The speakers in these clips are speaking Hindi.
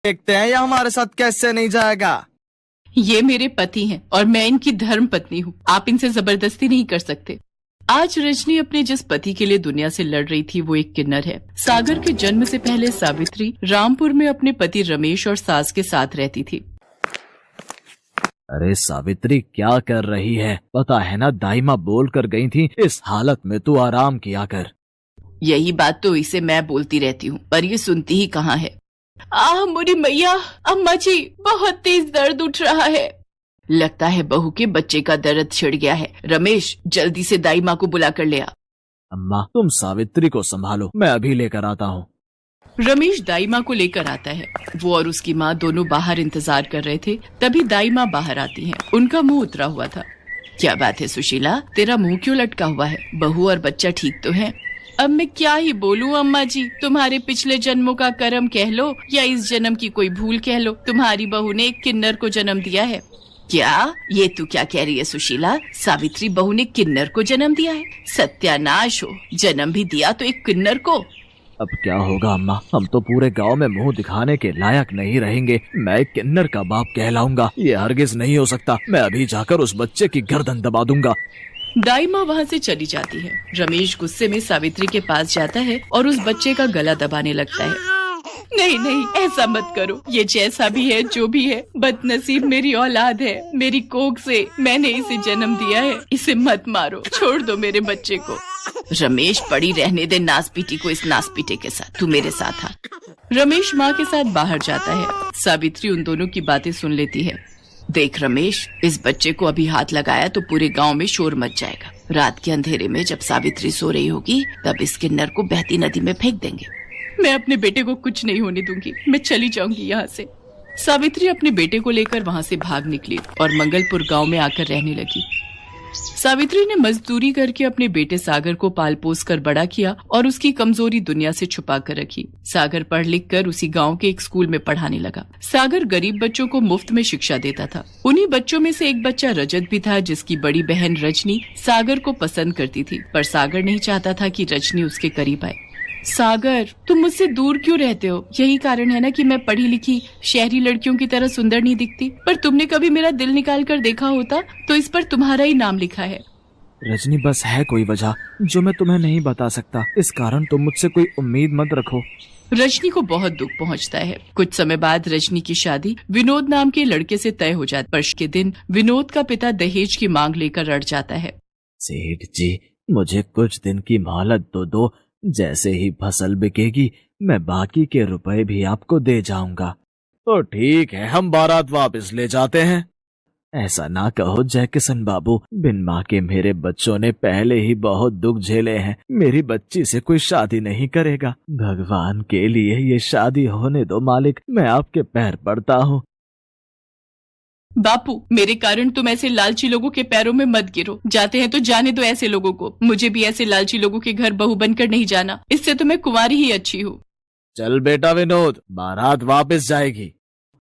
देखते हैं ये हमारे साथ कैसे नहीं जाएगा। ये मेरे पति हैं और मैं इनकी धर्म पत्नी हूँ। आप इनसे जबरदस्ती नहीं कर सकते। आज रजनी अपने जिस पति के लिए दुनिया से लड़ रही थी वो एक किन्नर है। सागर के जन्म से पहले सावित्री रामपुर में अपने पति रमेश और सास के साथ रहती थी। अरे सावित्री, क्या कर रही है? पता है ना, दाई माँ बोल कर गई थी इस हालत में तू आराम किया कर। यही बात तो इसे मैं बोलती रहती हूँ पर ये सुनती ही कहाँ है। मेरी मैया, अम्मा जी, बहुत तेज दर्द उठ रहा है। लगता है बहू के बच्चे का दर्द छिड़ गया है। रमेश, जल्दी से दाई माँ को बुला कर ले आ। अम्मा, तुम सावित्री को संभालो, मैं अभी लेकर आता हूँ। रमेश दाई माँ को लेकर आता है। वो और उसकी माँ दोनों बाहर इंतजार कर रहे थे। तभी दाई माँ बाहर आती हैं। उनका मुंह उतरा हुआ था। क्या बात है सुशीला, तेरा मुंह क्यों लटका हुआ है? बहू और बच्चा ठीक तो है? अब मैं क्या ही बोलूं अम्मा जी, तुम्हारे पिछले जन्मों का कर्म कह लो या इस जन्म की कोई भूल कह लो, तुम्हारी बहू ने एक किन्नर को जन्म दिया है। क्या? ये तू क्या कह रही है सुशीला? सावित्री बहू ने किन्नर को जन्म दिया है? सत्यानाश हो, जन्म भी दिया तो एक किन्नर को। अब क्या होगा अम्मा, हम तो पूरे गांव में मुंह दिखाने के लायक नहीं रहेंगे। मैं एक किन्नर का बाप कहलाऊंगा, ये हरगिज नहीं हो सकता। मैं अभी जाकर उस बच्चे की गर्दन दबा दूंगा। दाई माँ वहाँ से चली जाती है। रमेश गुस्से में सावित्री के पास जाता है और उस बच्चे का गला दबाने लगता है। नहीं नहीं, ऐसा मत करो। ये जैसा भी है, जो भी है, बदनसीब मेरी औलाद है। मेरी कोख से मैंने इसे जन्म दिया है। इसे मत मारो, छोड़ दो मेरे बच्चे को। रमेश, पड़ी रहने दे नासपीटी को इस नासपीटे के साथ। तू मेरे साथ आ। रमेश माँ के साथ बाहर जाता है। सावित्री उन दोनों की बातें सुन लेती है। देख रमेश, इस बच्चे को अभी हाथ लगाया तो पूरे गांव में शोर मच जाएगा। रात के अंधेरे में जब सावित्री सो रही होगी तब इस किन्नर को बहती नदी में फेंक देंगे। मैं अपने बेटे को कुछ नहीं होने दूंगी। मैं चली जाऊंगी यहाँ से। सावित्री अपने बेटे को लेकर वहाँ से भाग निकली और मंगलपुर गांव में आकर रहने लगी। सावित्री ने मजदूरी करके अपने बेटे सागर को पाल पोस कर बड़ा किया और उसकी कमजोरी दुनिया से छुपा कर रखी। सागर पढ़ लिख कर उसी गांव के एक स्कूल में पढ़ाने लगा। सागर गरीब बच्चों को मुफ्त में शिक्षा देता था। उन्हीं बच्चों में से एक बच्चा रजत भी था, जिसकी बड़ी बहन रजनी सागर को पसंद करती थी, पर सागर नहीं चाहता था कि रजनी उसके करीब आए। सागर, तुम मुझसे दूर क्यों रहते हो? यही कारण है ना कि मैं पढ़ी लिखी शहरी लड़कियों की तरह सुंदर नहीं दिखती। पर तुमने कभी मेरा दिल निकाल कर देखा होता तो इस पर तुम्हारा ही नाम लिखा है। रजनी, बस है कोई वजह जो मैं तुम्हें नहीं बता सकता। इस कारण तुम मुझसे कोई उम्मीद मत रखो। रजनी को बहुत दुख पहुंचता है। कुछ समय बाद रजनी की शादी विनोद नाम के लड़के से तय हो जाती। वर्ष के दिन विनोद का पिता दहेज की मांग लेकर अड़ जाता है। सेठ जी, मुझे कुछ दिन की मोहलत तो दो। जैसे ही फसल बिकेगी मैं बाकी के रुपए भी आपको दे जाऊंगा। तो ठीक है, हम बारात वापस ले जाते हैं। ऐसा ना कहो जयकिशन बाबू, बिन माँ के मेरे बच्चों ने पहले ही बहुत दुख झेले हैं। मेरी बच्ची से कोई शादी नहीं करेगा। भगवान के लिए ये शादी होने दो मालिक, मैं आपके पैर पड़ता हूँ। बापू, मेरे कारण तुम ऐसे लालची लोगों के पैरों में मत गिरो। जाते हैं तो जाने दो ऐसे लोगों को। मुझे भी ऐसे लालची लोगों के घर बहू बनकर नहीं जाना। इससे तो मैं कुंवारी ही अच्छी हूँ। चल बेटा विनोद, बारात वापस जाएगी।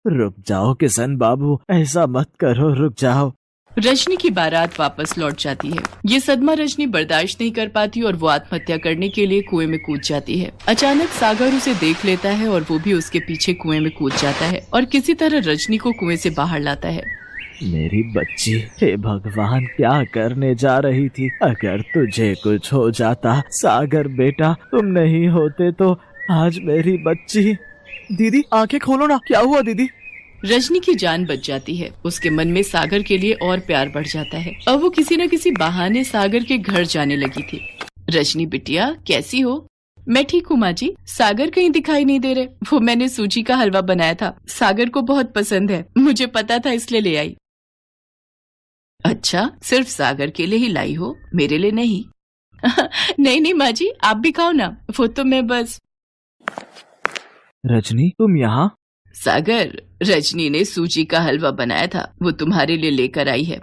रुक जाओ किशन बाबू, ऐसा मत करो, रुक जाओ। रजनी की बारात वापस लौट जाती है। ये सदमा रजनी बर्दाश्त नहीं कर पाती और वो आत्महत्या करने के लिए कुएं में कूद जाती है। अचानक सागर उसे देख लेता है और वो भी उसके पीछे कुएं में कूद जाता है और किसी तरह रजनी को कुएं से बाहर लाता है। मेरी बच्ची, हे भगवान, क्या करने जा रही थी? अगर तुझे कुछ हो जाता सागर बेटा, तुम नहीं होते तो आज मेरी बच्ची। दीदी, आंखें खोलो ना, क्या हुआ दीदी? रजनी की जान बच जाती है। उसके मन में सागर के लिए और प्यार बढ़ जाता है। अब वो किसी न किसी बहाने सागर के घर जाने लगी थी। रजनी बिटिया, कैसी हो? मैं ठीक हूँ माँ जी। सागर कहीं दिखाई नहीं दे रहे। वो मैंने सूजी का हलवा बनाया था, सागर को बहुत पसंद है। मुझे पता था इसलिए ले आई। अच्छा, सिर्फ सागर के लिए ही लाई हो, मेरे लिए नहीं? नहीं नहीं माँ जी, आप भी खाओ ना। वो तो मैं बस। रजनी, तुम यहाँ? सागर, रजनी ने सूजी का हलवा बनाया था, वो तुम्हारे लिए लेकर आई है।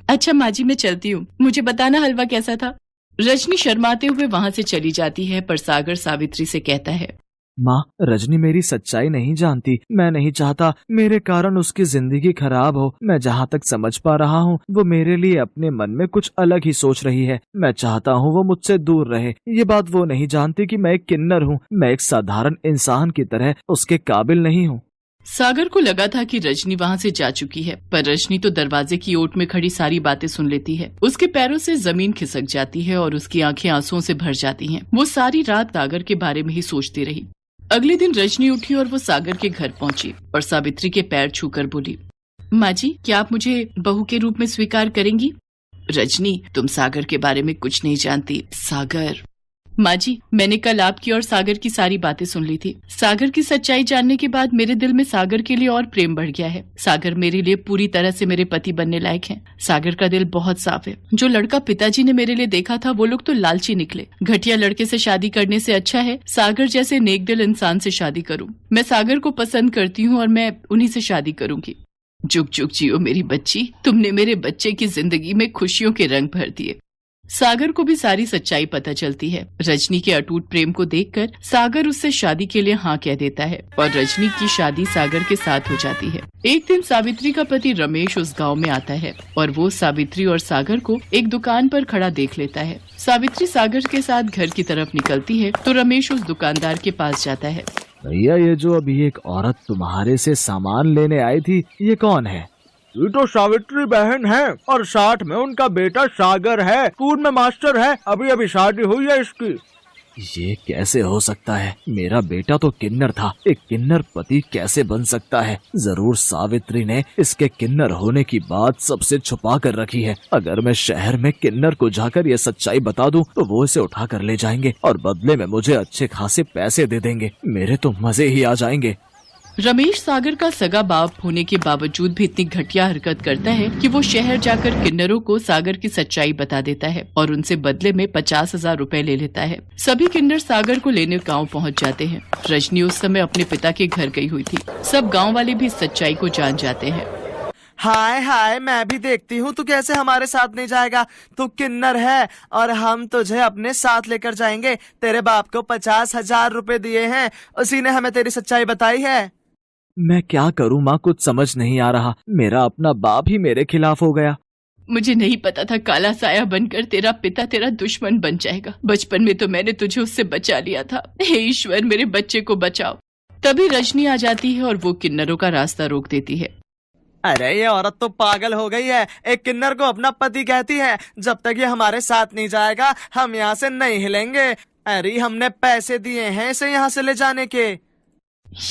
अच्छा माँ जी, मैं चलती हूँ। मुझे बताना हलवा कैसा था। रजनी शर्माते हुए वहाँ से चली जाती है, पर सागर सावित्री से कहता है, माँ, रजनी मेरी सच्चाई नहीं जानती। मैं नहीं चाहता मेरे कारण उसकी जिंदगी खराब हो। मैं जहाँ तक समझ पा रहा हूँ वो मेरे लिए अपने मन में कुछ अलग ही सोच रही है। मैं चाहता हूँ वो मुझसे दूर रहे। ये बात वो नहीं जानती कि मैं एक किन्नर हूँ। मैं एक साधारण इंसान की तरह उसके काबिल नहीं हूँ। सागर को लगा था कि रजनी वहाँ से जा चुकी है, पर रजनी तो दरवाजे की ओट में खड़ी सारी बातें सुन लेती है। उसके पैरों से जमीन खिसक जाती है और उसकी आंखें आंसुओं से भर जाती हैं। वो सारी रात सागर के बारे में ही सोचती रही। अगले दिन रजनी उठी और वो सागर के घर पहुंची और सावित्री के पैर छूकर बोली, माँ जी, क्या आप मुझे बहू के रूप में स्वीकार करेंगी? रजनी, तुम सागर के बारे में कुछ नहीं जानती। सागर, माँ जी, मैंने कल आपकी और सागर की सारी बातें सुन ली थी। सागर की सच्चाई जानने के बाद मेरे दिल में सागर के लिए और प्रेम बढ़ गया है। सागर मेरे लिए पूरी तरह से मेरे पति बनने लायक हैं। सागर का दिल बहुत साफ है। जो लड़का पिताजी ने मेरे लिए देखा था वो लोग तो लालची निकले। घटिया लड़के से शादी करने से अच्छा है सागर जैसे नेक दिल इंसान से शादी करूं। मैं सागर को पसंद करती हूँ और मैं उन्हीं से शादी करूंगी। जुग जुग जियो मेरी बच्ची, तुमने मेरे बच्चे की जिंदगी में खुशियों के रंग भर दिए। सागर को भी सारी सच्चाई पता चलती है। रजनी के अटूट प्रेम को देखकर सागर उससे शादी के लिए हाँ कह देता है और रजनी की शादी सागर के साथ हो जाती है। एक दिन सावित्री का पति रमेश उस गांव में आता है और वो सावित्री और सागर को एक दुकान पर खड़ा देख लेता है। सावित्री सागर के साथ घर की तरफ निकलती है तो रमेश उस दुकानदार के पास जाता है। भैया, ये जो अभी एक औरत तुम्हारे से सामान लेने आई थी, ये कौन है? ये तो सावित्री बहन है और साथ में उनका बेटा सागर है, स्कूल में मास्टर है। अभी अभी शादी हुई है इसकी। ये कैसे हो सकता है? मेरा बेटा तो किन्नर था, एक किन्नर पति कैसे बन सकता है? जरूर सावित्री ने इसके किन्नर होने की बात सबसे छुपा कर रखी है। अगर मैं शहर में किन्नर को जाकर ये सच्चाई बता दूं तो वो इसे उठा कर ले जाएंगे और बदले में मुझे अच्छे खासे पैसे दे देंगे। मेरे तो मजे ही आ जाएंगे। रमेश सागर का सगा बाप होने के बावजूद भी इतनी घटिया हरकत करता है कि वो शहर जाकर किन्नरों को सागर की सच्चाई बता देता है और उनसे बदले में 50,000 रुपए ले लेता है। सभी किन्नर सागर को लेने गांव पहुंच जाते हैं। रजनी उस समय अपने पिता के घर गई हुई थी। सब गांव वाले भी सच्चाई को जान जाते हैं। हाय हाय, मैं भी देखती हूँ तू कैसे हमारे साथ नहीं जाएगा। तू किन्नर है और हम तुझे अपने साथ लेकर जाएंगे। तेरे बाप को 50,000 रुपए दिए हैं, उसी ने हमें तेरी सच्चाई बताई है। मैं क्या करूँ माँ, कुछ समझ नहीं आ रहा। मेरा अपना बाप ही मेरे खिलाफ हो गया। मुझे नहीं पता था काला साया बनकर तेरा पिता तेरा दुश्मन बन जाएगा। बचपन में तो मैंने तुझे उससे बचा लिया था। हे ईश्वर, मेरे बच्चे को बचाओ। तभी रजनी आ जाती है और वो किन्नरों का रास्ता रोक देती है। अरे ये औरत तो पागल हो गई है। एक किन्नर को अपना पति कहती है। जब तक ये हमारे साथ नहीं जाएगा हम यहाँ से नहीं हिलेंगे। अरे हमने पैसे दिए हैं इसे यहाँ से ले जाने के।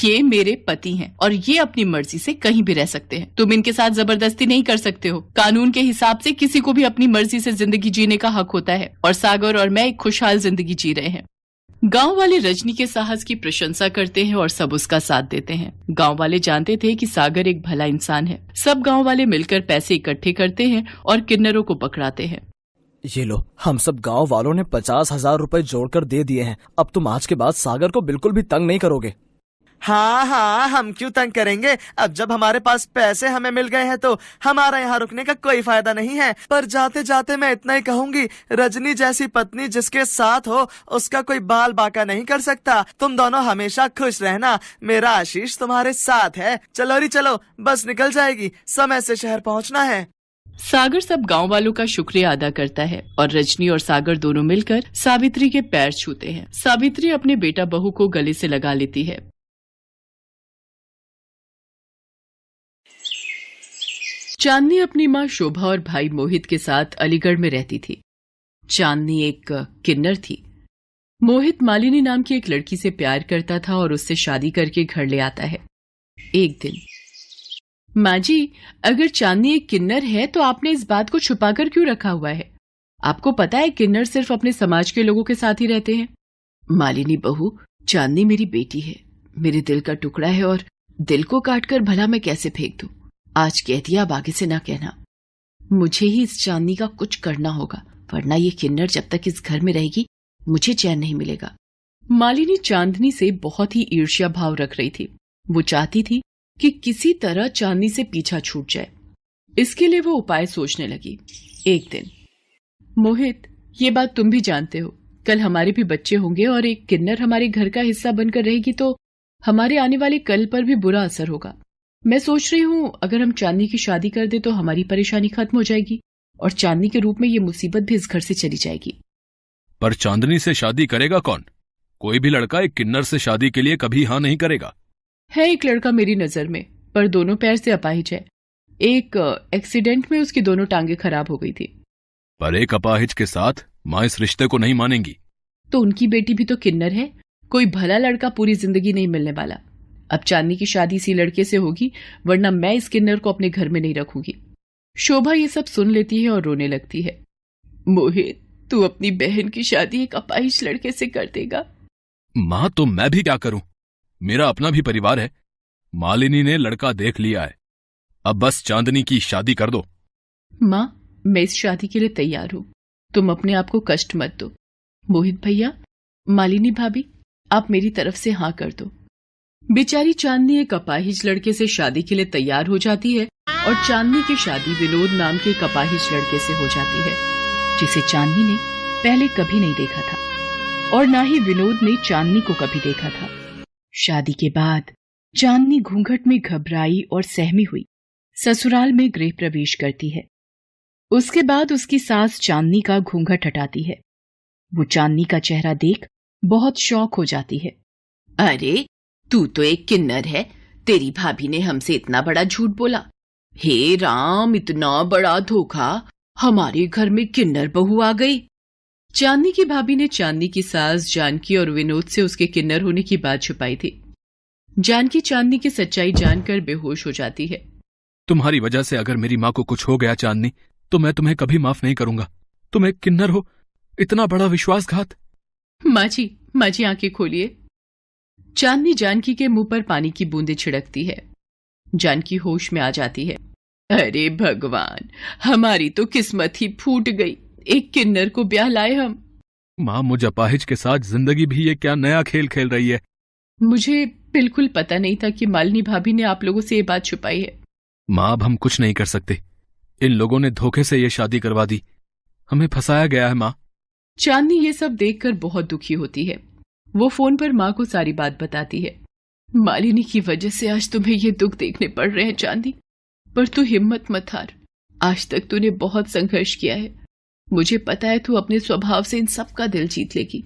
ये मेरे पति हैं और ये अपनी मर्जी से कहीं भी रह सकते हैं। तुम इनके साथ जबरदस्ती नहीं कर सकते हो। कानून के हिसाब से किसी को भी अपनी मर्जी से जिंदगी जीने का हक होता है और सागर और मैं एक खुशहाल जिंदगी जी रहे हैं। गांव वाले रजनी के साहस की प्रशंसा करते हैं और सब उसका साथ देते हैं। गांव वाले जानते थे कि सागर एक भला इंसान है। सब गांव वाले मिलकर पैसे इकट्ठे करते हैं और किन्नरों को पकड़ाते हैं। ये लो, हम सब गांव वालों ने 50,000 रुपए जोड़कर दे दिए हैं। अब तुम आज के बाद सागर को बिल्कुल भी तंग नहीं करोगे। हाँ हाँ, हम क्यों तंग करेंगे। अब जब हमारे पास पैसे हमें मिल गए हैं तो हमारा यहाँ रुकने का कोई फायदा नहीं है। पर जाते जाते मैं इतना ही कहूंगी, रजनी जैसी पत्नी जिसके साथ हो उसका कोई बाल बाका नहीं कर सकता। तुम दोनों हमेशा खुश रहना। मेरा आशीष तुम्हारे साथ है। चलो री चलो, बस निकल जाएगी, समय से शहर पहुँचना है। सागर सब गांव वालों का शुक्रिया अदा करता है और रजनी और सागर दोनों मिलकर सावित्री के पैर छूते हैं। सावित्री अपने बेटा बहू को गले से लगा लेती है। चांदनी अपनी माँ शोभा और भाई मोहित के साथ अलीगढ़ में रहती थी। चांदनी एक किन्नर थी। मोहित मालिनी नाम की एक लड़की से प्यार करता था और उससे शादी करके घर ले आता है। एक दिन, माँ जी, अगर चांदनी एक किन्नर है तो आपने इस बात को छुपाकर क्यों रखा हुआ है? आपको पता है किन्नर सिर्फ अपने समाज के लोगों के साथ ही रहते हैं। मालिनी बहू, चांदनी मेरी बेटी है, मेरे दिल का टुकड़ा है और दिल को काटकर भला मैं कैसे फेंक दूं? आज कह दिया, अब आगे से ना कहना। मुझे ही इस चांदनी का कुछ करना होगा, वरना ये किन्नर जब तक इस घर में रहेगी मुझे चैन नहीं मिलेगा। मालिनी चांदनी से बहुत ही ईर्ष्या भाव रख रही थी। वो चाहती थी कि किसी तरह चांदनी से पीछा छूट जाए। इसके लिए वो उपाय सोचने लगी। एक दिन, मोहित, ये बात तुम भी जानते हो, कल हमारे भी बच्चे होंगे और एक किन्नर हमारे घर का हिस्सा बनकर रहेगी तो हमारे आने वाले कल पर भी बुरा असर होगा। मैं सोच रही हूँ अगर हम चांदनी की शादी कर दे तो हमारी परेशानी खत्म हो जाएगी और चांदनी के रूप में ये मुसीबत भी इस घर से चली जाएगी। पर चांदनी से शादी करेगा कौन? कोई भी लड़का एक किन्नर से शादी के लिए कभी हाँ नहीं करेगा। है एक लड़का मेरी नजर में, पर दोनों पैर से अपाहिज है। एक एक्सीडेंट में उसकी दोनों टांगे खराब हो गई थी। पर एक अपाहिज के साथ माँ इस रिश्ते को नहीं मानेंगी। तो उनकी बेटी भी तो किन्नर है। कोई भला लड़का पूरी जिंदगी नहीं मिलने वाला। अब चांदनी की शादी इसी लड़के से होगी, वरना मैं इस किन्नर को अपने घर में नहीं रखूंगी। शोभा ये सब सुन लेती है और रोने लगती है। मोहित, तू अपनी बहन की शादी एक अपाहिज लड़के से कर देगा? माँ तो मैं भी क्या करूं, मेरा अपना भी परिवार है। मालिनी ने लड़का देख लिया है, अब बस चांदनी की शादी कर दो। माँ, मैं इस शादी के लिए तैयार हूं, तुम अपने आप को कष्ट मत दो। मोहित भैया, मालिनी भाभी, आप मेरी तरफ से हाँ कर दो। बेचारी चांदनी एक अपाहिज लड़के से शादी के लिए तैयार हो जाती है और चांदनी की शादी विनोद नाम के एक अपाहिज लड़के से हो जाती है, जिसे चांदनी ने पहले कभी नहीं देखा था और ना ही विनोद ने चांदनी को कभी देखा था। शादी के बाद चांदनी घूंघट में घबराई और सहमी हुई ससुराल में गृह प्रवेश करती है। उसके बाद उसकी सास चांदनी का घूंघट हटाती है। वो चांदनी का चेहरा देख बहुत शौक हो जाती है। अरे, तू तो एक किन्नर है, तेरी भाभी ने हमसे इतना बड़ा झूठ बोला। हे राम, इतना बड़ा धोखा, हमारे घर में किन्नर बहू आ गई। चांदनी की भाभी ने चांदनी की सास जानकी और विनोद से उसके किन्नर होने की बात छुपाई थी। जानकी चांदनी की सच्चाई जानकर बेहोश हो जाती है। तुम्हारी वजह से अगर मेरी माँ को कुछ हो गया चांदनी, तो मैं तुम्हें कभी माफ नहीं करूंगा। तुम एक किन्नर हो, इतना बड़ा विश्वासघात। माँ जी आंखें खोलिए। चांदनी जानकी के मुंह पर पानी की बूंदें छिड़कती है। जानकी होश में आ जाती है। अरे भगवान, हमारी तो किस्मत ही फूट गई, एक किन्नर को ब्याह लाए हम। माँ, मुझ अपाहिज के साथ जिंदगी भी ये क्या नया खेल खेल रही है। मुझे बिल्कुल पता नहीं था कि मालिनी भाभी ने आप लोगों से ये बात छुपाई है। माँ, अब हम कुछ नहीं कर सकते। इन लोगों ने धोखे से ये शादी करवा दी, हमें फंसाया गया है। माँ, चांदनी ये सब देखकर बहुत दुखी होती है। वो फोन पर माँ को सारी बात बताती है। मालिनी की वजह से आज तुम्हें ये दुख देखने पड़ रहे हैं चांदनी, पर तू हिम्मत मत हार। आज तक तूने बहुत संघर्ष किया है। मुझे पता है तू अपने स्वभाव से इन सब का दिल जीत लेगी।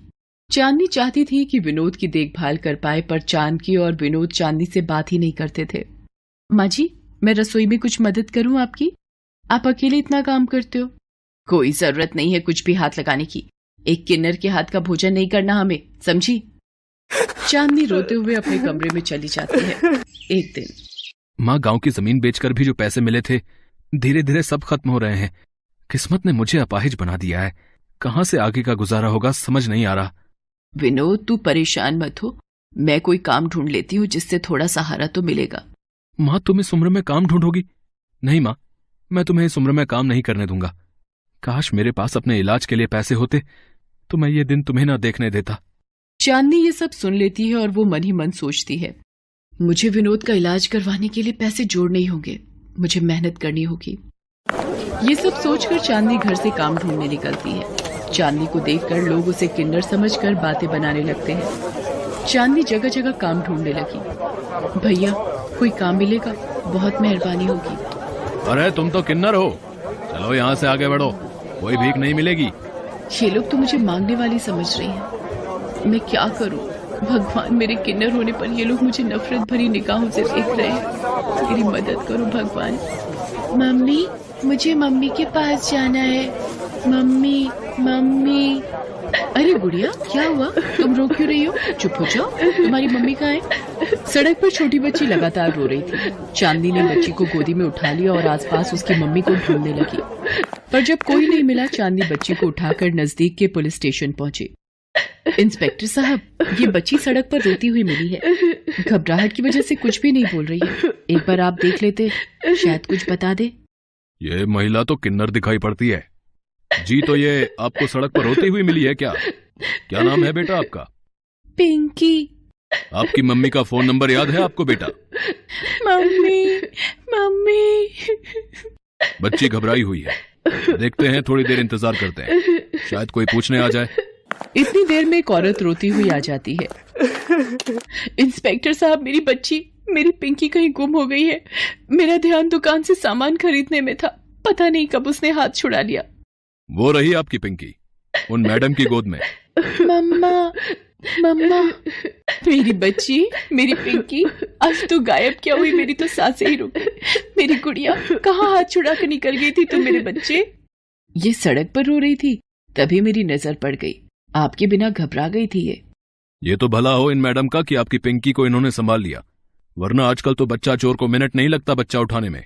चांदनी चाहती थी कि विनोद की देखभाल कर पाए, पर जानकी और विनोद चांदनी से बात ही नहीं करते थे। माँ जी, मैं रसोई में कुछ मदद करूं आपकी? आप अकेले इतना काम करते हो। कोई जरूरत नहीं है कुछ भी हाथ लगाने की। एक किन्नर के हाथ का भोजन नहीं करना हमें, समझी? चांदनी रोते हुए अपने कमरे में चली जाती है। एक दिन माँ, गांव की जमीन बेचकर भी जो पैसे मिले थे, धीरे धीरे सब खत्म हो रहे हैं। किस्मत ने मुझे अपाहिज बना दिया है। कहां से आगे का गुजारा होगा समझ नहीं आ रहा। विनोद, तू परेशान मत हो, मैं कोई काम ढूंढ लेती हूँ जिससे थोड़ा सहारा तो मिलेगा। माँ, तुम इस उम्र में काम ढूंढोगी? नहीं माँ, मैं तुम्हें इस उम्र में काम नहीं करने दूंगा। काश मेरे पास अपने इलाज के लिए पैसे होते तो मैं ये दिन तुम्हें ना देखने देता। चांदनी ये सब सुन लेती है और वो मन ही मन सोचती है, मुझे विनोद का इलाज करवाने के लिए पैसे जोड़ने ही होंगे, मुझे मेहनत करनी होगी। ये सब सोचकर चांदनी घर से काम ढूंढने निकलती है। चांदनी को देखकर लोग उसे किन्नर समझकर बातें बनाने लगते हैं। चांदनी जगह जगह काम ढूंढने लगी। भैया, कोई काम मिलेगा? बहुत मेहरबानी होगी। अरे तुम तो किन्नर हो, चलो यहाँ से आगे बढ़ो, कोई भीख नहीं मिलेगी। ये लोग तो मुझे मांगने वाली समझ रही हैं। मैं क्या करूं? भगवान, मेरे किन्नर होने पर ये लोग मुझे नफरत भरी निगाहों से देख रहे हैं। मेरी मदद करो भगवान। मम्मी, मुझे मम्मी के पास जाना है। Mummy, mummy. अरे गुड़िया, क्या हुआ? तुम रो क्यों रही हो? चुप हो जाओ, तुम्हारी मम्मी कहाँ है? सड़क पर छोटी बच्ची लगातार रो रही थी। चांदनी ने बच्ची को गोदी में उठा लिया और आसपास उसकी मम्मी को ढूंढने लगी, पर जब कोई नहीं मिला, चांदनी बच्ची को उठाकर नजदीक के पुलिस स्टेशन पहुंची। इंस्पेक्टर साहब, ये बच्ची सड़क पर रोती हुई मिली है। घबराहट की वजह से कुछ भी नहीं बोल रही है। एक बार आप देख लेते, शायद कुछ बता दे। ये महिला तो किन्नर दिखाई पड़ती है जी। तो ये आपको सड़क पर रोती हुई मिली है क्या? क्या नाम है बेटा आपका? पिंकी। आपकी मम्मी का फोन नंबर याद है आपको बेटा? Mummy, mummy. बच्ची घबराई हुई है, देखते हैं, थोड़ी देर इंतजार करते हैं, शायद कोई पूछने आ जाए। इतनी देर में एक औरत रोती हुई आ जाती है। इंस्पेक्टर साहब, मेरी बच्ची, मेरी पिंकी कहीं गुम हो गई है। मेरा ध्यान दुकान से सामान खरीदने में था, पता नहीं कब उसने हाथ छुड़ा लिया। वो रही आपकी पिंकी, उन मैडम की गोद में। मम्मा, मम्मा, मेरी बच्ची, मेरी पिंकी, आज तू गायब क्या हुई? मेरी तो सांसें ही रुक गई। मेरी गुड़िया कहाँ हाथ छुड़ा कर निकल गई थी तुम मेरे बच्चे? ये सड़क पर रो रही थी, तभी मेरी नजर पड़ गई। आपके बिना घबरा गई थी ये तो भला हो इन मैडम का कि आपकी पिंकी को इन्होंने संभाल लिया, वरना आजकल तो बच्चा चोर को मिनट नहीं लगता बच्चा उठाने में।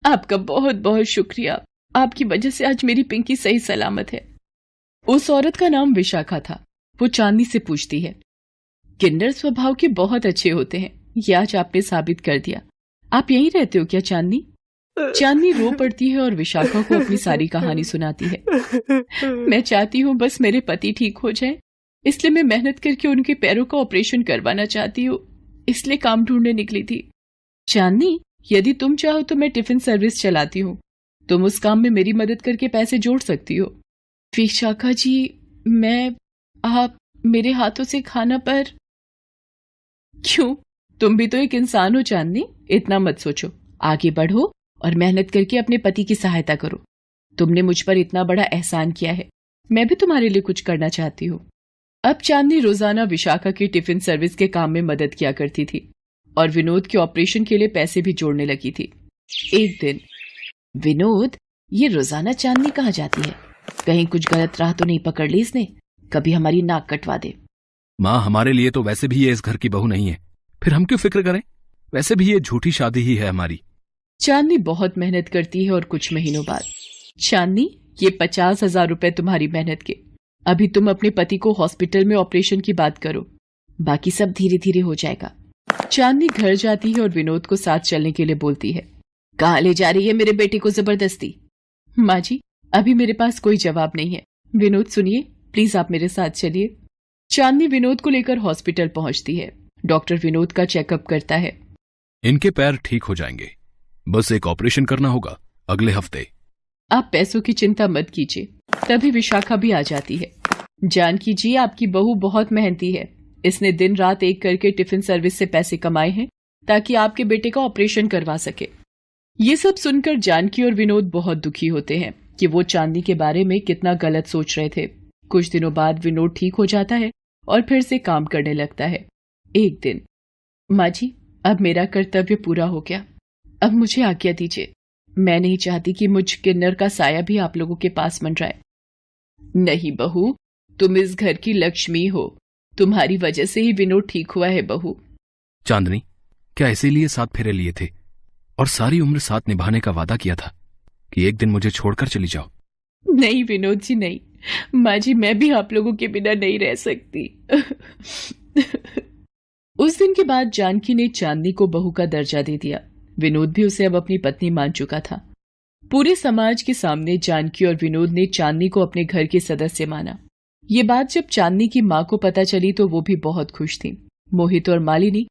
आपका बहुत बहुत शुक्रिया, आपकी वजह से आज मेरी पिंकी सही सलामत है। उस औरत का नाम विशाखा था। वो चांदनी से पूछती है, किन्नर स्वभाव के बहुत अच्छे होते हैं, ये आज आपने साबित कर दिया। आप यहीं रहते हो क्या चांदनी? चांदनी रो पड़ती है और विशाखा को अपनी सारी कहानी सुनाती है। मैं चाहती हूँ बस मेरे पति ठीक हो जाए, इसलिए मैं मेहनत करके उनके पैरों का ऑपरेशन करवाना चाहती हूँ, इसलिए काम ढूंढने निकली थी। चांदनी, यदि तुम चाहो तो मैं टिफिन सर्विस चलाती हूँ, तुम उस काम में मेरी मदद करके पैसे जोड़ सकती हो। विशाखा जी, आप मेरे हाथों से खाना पर क्यों? तुम भी तो एक इंसान हो चांदनी, इतना मत सोचो, आगे बढ़ो और मेहनत करके अपने पति की सहायता करो। तुमने मुझ पर इतना बड़ा एहसान किया है, मैं भी तुम्हारे लिए कुछ करना चाहती हूँ। अब चांदनी रोजाना विशाखा की टिफिन सर्विस के काम में मदद किया करती थी और विनोद के ऑपरेशन के लिए पैसे भी जोड़ने लगी थी। एक दिन, विनोद, ये रोजाना चांदनी कहाँ जाती है? कहीं कुछ गलत राह तो नहीं पकड़ ली इसने? कभी हमारी नाक कटवा दे। माँ, हमारे लिए तो वैसे भी ये इस घर की बहू नहीं है, फिर हम क्यों फिक्र करें? वैसे भी ये झूठी शादी ही है हमारी। चांदनी बहुत मेहनत करती है और कुछ महीनों बाद, चांदनी, ये 50,000 रुपए तुम्हारी मेहनत के। अभी तुम अपने पति को हॉस्पिटल में ऑपरेशन की बात करो, बाकी सब धीरे धीरे हो जाएगा। चांदनी घर जाती है और विनोद को साथ चलने के लिए बोलती है। कहाँ ले जा रही है मेरे बेटे को जबरदस्ती? माँ जी, अभी मेरे पास कोई जवाब नहीं है। विनोद सुनिए, प्लीज आप मेरे साथ चलिए। चांदनी विनोद को लेकर हॉस्पिटल पहुंचती है। डॉक्टर विनोद का चेकअप करता है। इनके पैर ठीक हो जाएंगे, बस एक ऑपरेशन करना होगा अगले हफ्ते। आप पैसों की चिंता मत कीजिए। तभी विशाखा भी आ जाती है। जानकी जी, आपकी बहू बहुत मेहनती है, इसने दिन रात एक करके टिफिन सर्विस से पैसे कमाए हैं ताकि आपके बेटे का ऑपरेशन करवा सके। ये सब सुनकर जानकी और विनोद बहुत दुखी होते हैं कि वो चांदनी के बारे में कितना गलत सोच रहे थे। कुछ दिनों बाद विनोद ठीक हो जाता है और फिर से काम करने लगता है। एक दिन, माँ जी, अब मेरा कर्तव्य पूरा हो गया, अब मुझे आज्ञा दीजिए। मैं नहीं चाहती कि मुझ किन्नर का साया भी आप लोगों के पास मंडराए। नहीं बहू, तुम इस घर की लक्ष्मी हो, तुम्हारी वजह से ही विनोद ठीक हुआ है बहू। चांदनी, क्या इसीलिए 7 फेरे लिए थे और सारी उम्र साथ निभाने का वादा किया था कि एक दिन मुझे छोड़कर चली जाओ? नहीं विनोद जी, नहीं। माँ जी, मैं भी आप लोगों के बिना नहीं रह सकती। उस दिन के बाद जानकी ने चांदनी को बहू का दर्जा दे दिया। विनोद भी उसे अब अपनी पत्नी मान चुका था। पूरे समाज के सामने जानकी और विनोद ने चांदनी को अपने घर के सदस्य माना। ये बात जब चांदनी की माँ को पता चली तो वो भी बहुत खुश थी। मोहित और मालिनी